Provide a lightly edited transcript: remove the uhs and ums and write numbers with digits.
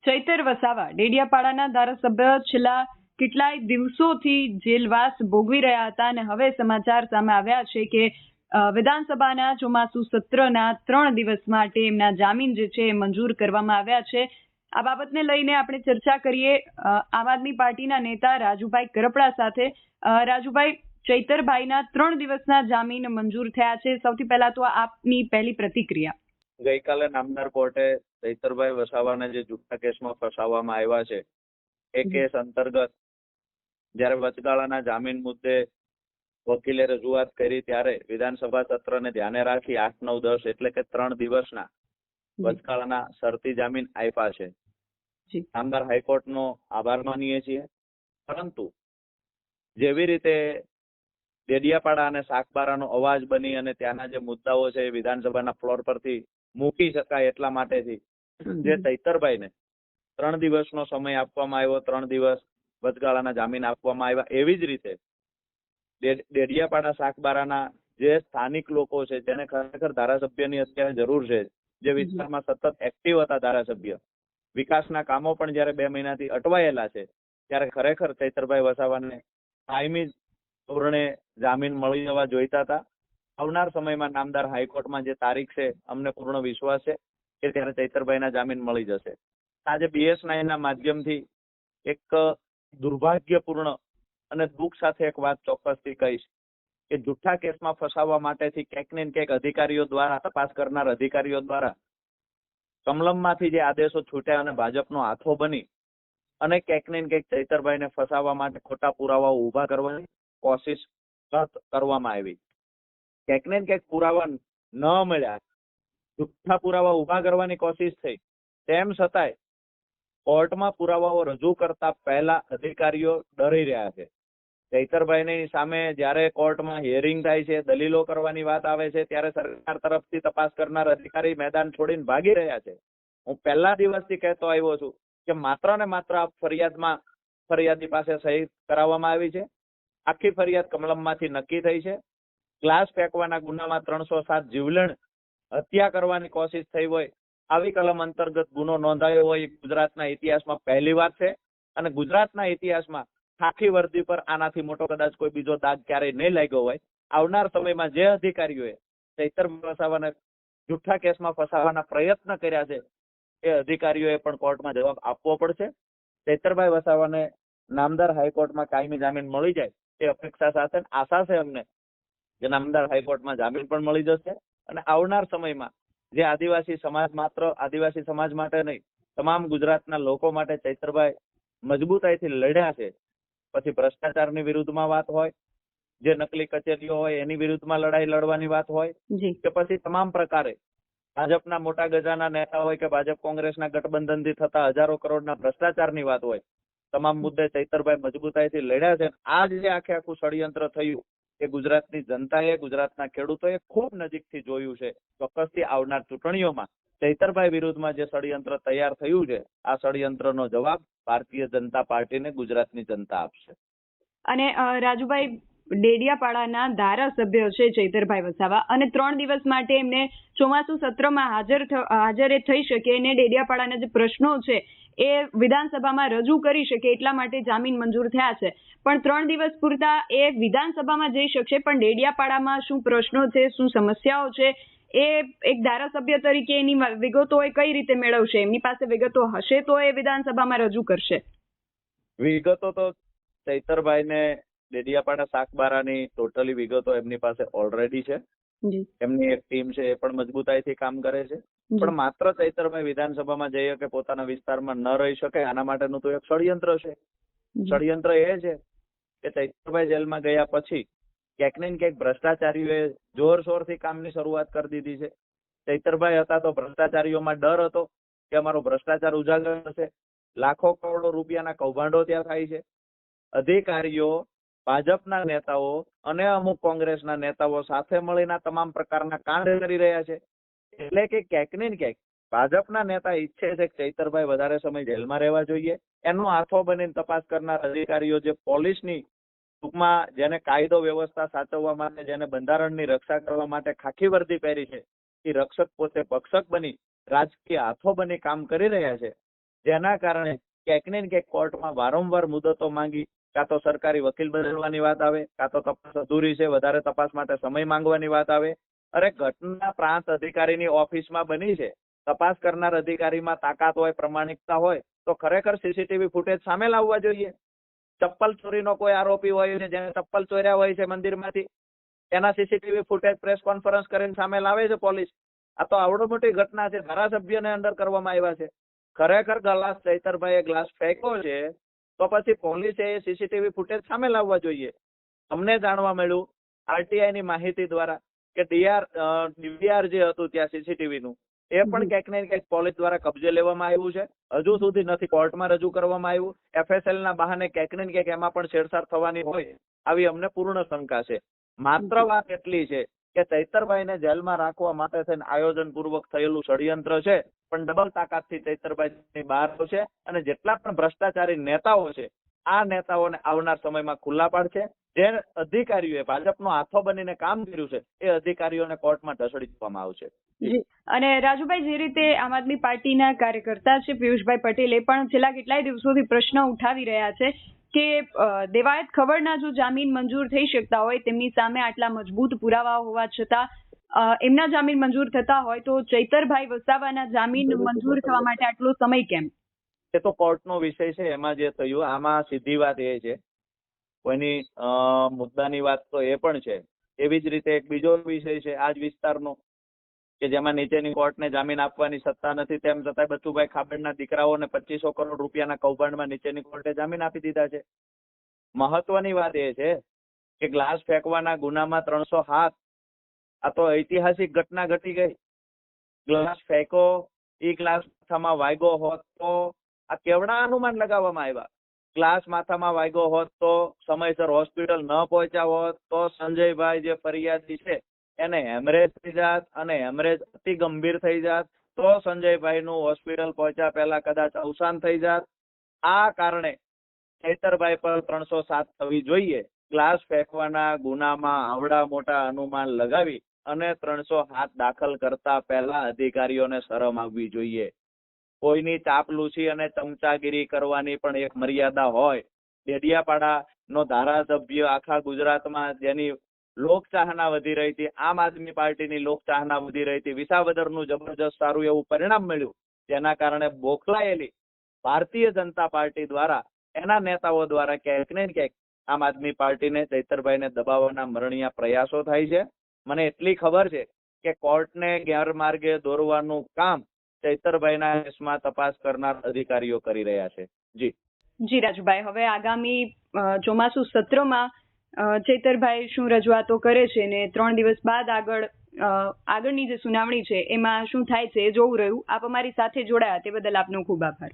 ચૈતર વસાવા ડેડિયાપાડાના ધારાસભ્ય છેલ્લા કેટલાય દિવસોથી જેલવાસ ભોગવી રહ્યા હતા અને હવે સમાચાર સામે આવ્યા છે કે વિધાનસભાના ચોમાસુ સત્રના 3 દિવસ માટે એમના જામીન જે છે એ મંજૂર કરવામાં આવ્યા છે. આ બાબતને લઈને આપણે ચર્ચા કરીએ આમ આદમી પાર્ટીના નેતા રાજુભાઈ કરપડા સાથે. રાજુભાઈ, ચૈતરભાઈના 3 દિવસના જામીન મંજૂર થયા છે. સૌથી પહેલા તો આપની પહેલી પ્રતિક્રિયા. ગઈકાલે નામદાર કોર્ટે ચૈતરભાઈ વસાવાને જે જુઠ્ઠા કેસમાં ફસાવવામાં આવ્યા છે એ કેસ અંતર્ગત જ્યારે વચગાળાના જામીન મુદ્દે વકીલે રજૂઆત કરી ત્યારે વિધાનસભા સત્રને ધ્યાને રાખી 8, 9, 10 એટલે કે 3 દિવસના વચગાળાના શરતી જામીન આપ્યા છે. નામદાર હાઈકોર્ટનો આભાર માનીએ છીએ. પરંતુ જેવી રીતે ડેડિયાપાડા અને સાગબારાનો અવાજ બની અને ત્યાંના જે મુદ્દાઓ છે એ વિધાનસભાના ફ્લોર પરથી મૂકી શકાય એટલા માટેથી જે ચૈતરભાઈને 3 દિવસનો સમય આપવામાં આવ્યો, 3 દિવસ વચગાળાના જામીન આપવામાં આવ્યા. એવી જ રીતે ડેડિયાપાડા સાગબારાના જે સ્થાનિક લોકો છે જેને ખરેખર ધારાસભ્યની અત્યારે જરૂર છે, જે વિસ્તારમાં સતત એક્ટિવ હતા ધારાસભ્ય, વિકાસના કામો પણ જયારે 2 મહિનાથી અટવાયેલા છે ત્યારે ખરેખર ચૈતરભાઈ વસાવાને કાયમી ધોરણે જામીન મળી જવા જોઈતા હતા. આવનાર સમયમાં નામદાર હાઈકોર્ટમાં જે તારીખ છે અમને પૂર્ણ વિશ્વાસ છે કે ત્યારે ચૈતરભાઈના જામીન મળી જશે. આજે BS9ના માધ્યમથી એક દુર્ભાગ્યપૂર્ણ અને દુઃખ સાથે એક વાત ચોક્કસથી કહીશ કે જુઠ્ઠા કેસમાં ફસાવવા માટેથી ક્યાંક ને ક્યાંક અધિકારીઓ દ્વારા, તપાસ કરનાર અધિકારીઓ દ્વારા કમલમમાંથી જે આદેશો છૂટ્યા અને ભાજપનો હાથો બની અને ક્યાંક ને ક્યાંક ચૈતરભાઈને ફસાવવા માટે ખોટા પુરાવાઓ ઉભા કરવાની કોશિશ કરવામાં આવી. ક્યાંક ને ક્યાંક પુરાવા ન મળ્યા, જુઠ્ઠા પુરાવા ઉભા કરવાની કોશિશ થઈ, તેમ છતાંય કોર્ટમાં પુરાવાઓ રજૂ કરતા પહેલા અધિકારીઓ ડરી રહ્યા છે. ચૈતરભાઈની સામે જ્યારે કોર્ટમાં હિયરિંગ થાય છે, દલીલો કરવાની વાત આવે છે, ત્યારે સરકાર તરફથી તપાસ કરનાર અધિકારી મેદાન છોડીને ભાગી રહ્યા છે. હું પહેલા દિવસથી કહેતો આવ્યો છું કે માત્ર ને માત્ર આ ફરિયાદમાં ફરિયાદી પાસે સહી કરાવવામાં આવી છે. આખી ફરિયાદ કમલમમાંથી નક્કી થઈ છે. ગ્લાસ ફેંકવાના ગુનામાં 307 જીવલેણ હત્યા કરવાની કોશિશ થઈ હોય આવી કલમ અંતર્ગત ગુનો નોંધાયો હોય ગુજરાતના ઇતિહાસમાં પહેલી વાર છે. અને ગુજરાતના ઇતિહાસમાં ખાખી વર્દી પર આનાથી મોટો કદાચ કોઈ બીજો દાગ ક્યારેય નહીં લાગ્યો હોય. આવનાર સમયમાં જે અધિકારીઓએ ચૈતરભાઈ વસાવાને જુઠ્ઠા કેસમાં ફસાવવાના પ્રયત્ન કર્યા છે એ અધિકારીઓએ પણ કોર્ટમાં જવાબ આપવો પડશે. ચૈતરભાઈ વસાવાને નામદાર હાઈકોર્ટમાં કાયમી જામીન મળી જાય એ અપેક્ષા સાથે આશા છે અમને કે નામદાર હાઈકોર્ટમાં જામીન પણ મળી જશે. અને આવનાર સમયમાં જે આદિવાસી સમાજ, માત્ર આદિવાસી સમાજ માટે નહીં, તમામ ગુજરાતના લોકો માટે ચૈતરભાઈ મજબૂતાઈથી લડ્યા છે. પછી ભ્રષ્ટાચારની વિરુદ્ધમાં વાત હોય, જે નકલી કચેરીઓ હોય એની વિરુદ્ધમાં લડાઈ લડવાની વાત હોય, કે પછી તમામ પ્રકારે ભાજપના મોટા ગજાના નેતા હોય કે ભાજપ કોંગ્રેસના ગઠબંધનથી થતા હજારો કરોડના ભ્રષ્ટાચારની વાત હોય, તમામ મુદ્દે ચૈતરભાઈ મજબૂતાઈથી લડ્યા છે. આજ જે આખું ષડયંત્ર થયું એ ગુજરાતની જનતાએ, ગુજરાતના ખેડૂતોએ ખૂબ નજીકથી જોયું છે. ચોક્કસથી આવનાર ચૂંટણીઓમાં ચૈતરભાઈ વિરુદ્ધમાં જે ષડયંત્ર તૈયાર થયું છે, આ ષડયંત્રનો જવાબ ભારતીય જનતા પાર્ટીને ગુજરાતની જનતા આપશે. અને રાજુભાઈ, ડેડિયાપાડાના ધારાસભ્ય છે ચૈતરભાઈ વસાવા અને 3 દિવસ માટે એમને ચોમાસુ સત્રમાં હાજર થઈ શકે અને ડેડિયાપાડાના જે પ્રશ્નો છે એ વિધાનસભામાં રજૂ કરી શકે એટલા માટે જામીન મંજૂર થયા છે. પણ 3 દિવસ પૂરતા એ વિધાનસભામાં જઈ શકશે, પણ ડેડિયાપાડામાં શું પ્રશ્નો છે, શું સમસ્યાઓ છે, એ એક ધારાસભ્ય તરીકે એની વિગતો એ કઈ રીતે મેળવશે? એમની પાસે વિગતો હશે તો એ વિધાનસભામાં રજૂ કરશે. વિગતો તો ચૈતરભાઈને ડેડિયાપાડા સાગબારાની ટોટલી વિગતો એમની પાસે ઓલરેડી છે. એમની એક ટીમ છે, એ પણ મજબૂતાઈથી કામ કરે છે. પણ માત્ર ચૈતરભાઈ વિધાનસભામાં જઈ શકે, પોતાના વિસ્તારમાં ન રહી શકે, આના માટેનું તો એક ષડયંત્ર છે. ષડયંત્ર એ છે કે ચૈતરભાઈ જેલમાં ગયા પછી ક્યાંક ને ક્યાંક ભ્રષ્ટાચારીઓએ જોરશોરથી કામની શરૂઆત કરી દીધી છે. ચૈતરભાઈ હતા તો ભ્રષ્ટાચારીઓમાં ડર હતો કે અમારો ભ્રષ્ટાચાર ઉજાગર થશે. લાખો કરોડો રૂપિયાના કૌભાંડો ત્યાં થાય છે. અધિકારીઓ, ભાજપના નેતાઓ અને અમુક કોંગ્રેસના નેતાઓ સાથે મળીને તમામ પ્રકારના કાંડ કરી રહ્યા છે. એટલે કે ક્યાંક ને ક્યાંક ભાજપના નેતા ઈચ્છે છે કે ચૈતરભાઈ વધારે સમય જેલમાં રહેવા જોઈએ. એનો હાથો બનીને તપાસ કરનાર અધિકારીઓ, જે પોલીસની ટૂંકમાં જેને કાયદો વ્યવસ્થા સાચવવા માટે, જેને બંધારણની રક્ષા કરવા માટે ખાખી વર્દી પહેરી છે, એ રક્ષક પોતે ભક્ષક બની રાજકીય હાથો બની કામ કરી રહ્યા છે. જેના કારણે ક્યાંક ને ક્યાંક કોર્ટમાં વારંવાર મુદતો માંગી, કાં તો સરકારી વકીલ બદલવાની વાત આવે, કાં તો તપાસ અધૂરી છે વધારે તપાસ માટે સમય માંગવાની વાત આવે. અરે ઘટના પ્રાંત અધિકારીની ઓફિસમાં બની છે, તપાસ કરનાર અધિકારીમાં તાકાત હોય, પ્રમાણિકતા હોય તો ખરેખર સીસીટીવી ફૂટેજ સામે લાવવા જોઈએ. ચપ્પલ ચોરીનો કોઈ આરોપી હોય છે જેને ચપ્પલ ચોર્યા હોય છે મંદિરમાંથી, એના સીસીટીવી ફૂટેજ પ્રેસ કોન્ફરન્સ કરીને સામે લાવે છે પોલીસ. આ તો આવડો મોટી ઘટના છે, ધારાસભ્યને અંદર કરવામાં આવ્યા છે. ખરેખર ગ્લાસ ચૈતરભાઈએ ગ્લાસ ફેંક્યો છે તો પછી પોલીસે સીસીટીવી ફૂટેજ સામે લાવવા જોઈએ. અમને જાણવા મળ્યું આરટીઆઈ ની માહિતી દ્વારા કે ડીવીઆર જે હતું ત્યાં સીસીટીવી નું એ પણ ક્યાંક ને ક્યાંક પોલીસ દ્વારા કબજે લેવામાં આવ્યું છે. હજુ સુધી નથી કોર્ટમાં રજૂ કરવામાં આવ્યું. FSL ના બહાને ક્યાંક ને ક્યાંક એમાં પણ છેડછાડ થવાની હોય આવી અમને પૂર્ણ શંકા છે. માત્ર વાત એટલી છે કે ચૈતરભાઈને જેલમાં રાખવા માટે થઈને આયોજન પૂર્વક થયેલું ષડયંત્ર છે, પણ ડબલ તાકાતથી ચૈતરભાઈ બહાર છે અને જેટલા પણ ભ્રષ્ટાચારી નેતાઓ છે આ નેતાઓને આવનાર સમયમાં ખુલ્લા પાડશે. જે અધિકારીઓએ ભાજપનો હાથો બનીને કામ કર્યું છે એ અધિકારીઓને કોર્ટમાં ઢસડી દેવામાં આવશે. જી. અને રાજુભાઈ, જે રીતે આમ આદમી પાર્ટીના કાર્યકર્તા છે પિયુષભાઈ પટેલ, એ પણ છેલ્લા કેટલાય દિવસોથી પ્રશ્ન ઉઠાવી રહ્યા છે કે દેવાયત ખબરના જો જામીન મંજૂર થઈ શકતા હોય, તેમની સામે આટલા મજબૂત પુરાવા હોવા છતાં એમના જામીન મંજૂર થતા હોય તો ચૈતરભાઈ વસાવાના જામીન મંજૂર થવા માટે આટલો સમય કેમ? એ તો કોર્ટનો વિષય છે. એમાં જે થયું આમાં સીધી વાત એ છે, કોઈની મુદ્દાની વાત તો એ પણ છે. એવી જ રીતે એક બીજો વિષય છે આ જ વિસ્તારનો કે જેમાં નીચેની કોર્ટને જામીન આપવાની સત્તા નથી, તેમ છતાં બચુભાઈ ખાબડના દીકરાઓને 2500 કરોડ રૂપિયાના કૌભાંડમાં નીચેની કોર્ટે જામીન આપી દીધા છે. મહત્વની વાત એ છે કે ગ્લાસ ફેંકવાના ગુનામાં 307, આ તો ઐતિહાસિક ઘટના ઘટી ગઈ. ગ્લાસ ફેંકો, એ ગ્લાસ માથામાં વાગ્યો હોત તો આ કેવડા અનુમાન લગાવવામાં આવ્યા. ગ્લાસ માથામાં વાગ્યો હોત તો સમયસર હોસ્પિટલ ન પહોંચ્યા હોત તો સંજયભાઈ જે ફરિયાદી છે એને હેમરેજ થઈ જાત અને હેમરેજ અતિ ગંભીર થઈ જાત તો સંજયભાઈ નું હોસ્પિટલ પહોંચ્યા પહેલા કદાચ અવસાન થઈ જાત. આ કારણે ચૈતરભાઈ પર 307 થવી જોઈએ. ગ્લાસ ફેંકવાના ગુનામાં આવડા મોટા અનુમાન લગાવી અને 307 દાખલ કરતા પહેલા અધિકારીઓને શરમ આવવી જોઈએ. કોઈની ચાપલૂસી અને ચમચાગીરી કરવાની પણ એક મર્યાદા હોય. ડેડિયાપાડા નો ધારાસભ્ય આખા ગુજરાતમાં જેની લોકચાહના વધી રહી હતી, આમ આદમી પાર્ટીની લોકચાહના વધી રહી હતી, વિસાવદરનું જબરજસ્ત સારું એવું પરિણામ મળ્યું, જેના કારણે બોખલાયેલી ભારતીય જનતા પાર્ટી દ્વારા એના નેતાઓ દ્વારા ક્યાંક ને ક્યાંક આમ આદમી પાર્ટીને ચૈતરભાઈને દબાવવાના મરણીયા પ્રયાસો થાય છે. મને એટલી ખબર છે કે કોર્ટને ગેરમાર્ગે દોરવાનું કામ ચૈતરભાઈના કેસમાં તપાસ કરનાર અધિકારીઓ કરી રહ્યા છે. જી રાજુભાઈ, હવે આગામી ચોમાસુ સત્રમાં ચૈતરભાઈ શું રજૂઆતો કરે છે ને 3 દિવસ બાદ આગળની જે સુનાવણી છે એમાં શું થાય છે એ જોવું રહ્યું. આપ અમારી સાથે જોડાયા તે બદલ આપનો ખૂબ આભાર.